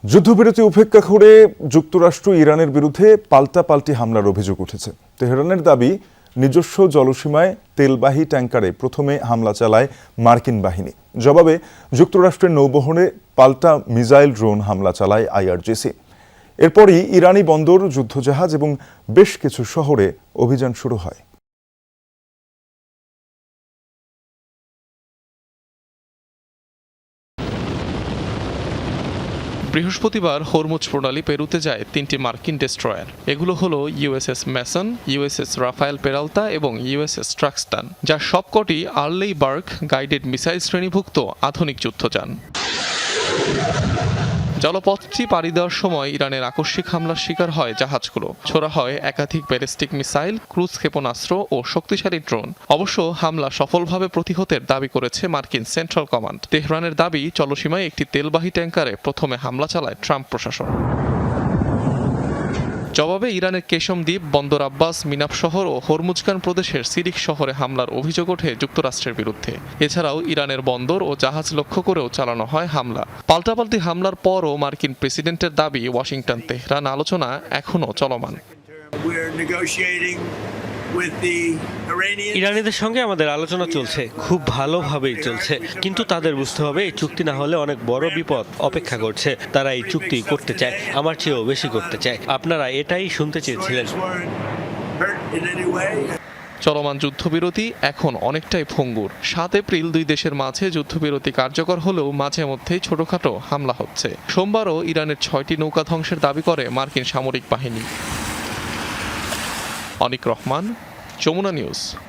যুদ্ধবিরতি উপেক্ষা করে যুক্তরাষ্ট্র ইরানের বিরুদ্ধে পাল্টাপাল্টি হামলার অভিযোগ উঠেছে। তেহরানের দাবি, নিজস্ব জলসীমায় তেলবাহী ট্যাঙ্কারে প্রথমে হামলা চালায় মার্কিন বাহিনী। জবাবে যুক্তরাষ্ট্রের নৌবহরে পাল্টা মিসাইল ড্রোন হামলা চালায় আইআরজিসি। এরপরই ইরানি বন্দর, যুদ্ধজাহাজ এবং বেশ কিছু শহরে অভিযান শুরু হয়। বৃহস্পতিবার হরমুজ প্রণালী পেরুতে যায় 3টি মার্কিন ডেস্ট্রয়ার। এগুলো হলো USS Mason, USS Rafael Peralta এবং ইউএসএস ট্রাক্সটান, যা সবকটি আর্লেই বার্গ গাইডেড মিসাইল শ্রেণীভুক্ত আধুনিক যুদ্ধযান। জলপথটি পাড়ি দেওয়ার সময় ইরানের আকস্মিক হামলার শিকার হয় জাহাজগুলো। ছোড়া হয় একাধিক ব্যালিস্টিক মিসাইল, ক্রুজ ক্ষেপণাস্ত্র ও শক্তিশালী ড্রোন। অবশ্য হামলা সফলভাবে প্রতিহতের দাবি করেছে মার্কিন সেন্ট্রাল কমান্ড। তেহরানের দাবি, জলসীমায় একটি তেলবাহী ট্যাঙ্কারে প্রথমে হামলা চালায় ট্রাম্প প্রশাসন। জবাবে ইরানের কেশম দ্বীপ, বন্দর আব্বাস, মিনাব শহর ও হরমুজগান প্রদেশের সিরিক শহরে হামলার অভিযোগ ওঠে যুক্তরাষ্ট্রের বিরুদ্ধে। এছাড়াও ইরানের বন্দর ও জাহাজ লক্ষ্য করেও চালানো হয় হামলা। পাল্টাপাল্টি হামলার পরও মার্কিন প্রেসিডেন্টের দাবি, ওয়াশিংটন তেহরান আলোচনা এখনও চলমান। ইরানিদের সঙ্গে আমাদের আলোচনা চলছে, খুব ভালোভাবেই চলছে, কিন্তু তাদের বুঝতে হবে এই চুক্তি না হলে অনেক বড় বিপদ অপেক্ষা করছে। তারা এই চুক্তি করতে চায়, আমার চেয়েও বেশি করতে চায়। আপনারা এটাই শুনতে চেয়েছিলেন। চলমান যুদ্ধবিরতি এখন অনেকটাই ভঙ্গুর। 7 এপ্রিল দুই দেশের মাঝে যুদ্ধবিরতি কার্যকর হলেও মাঝে মধ্যেই ছোটখাটো হামলা হচ্ছে। সোমবারও ইরানের 6টি নৌকা ধ্বংসের দাবি করে মার্কিন সামরিক বাহিনী। অনিক রহমান, যমুনা নিউজ।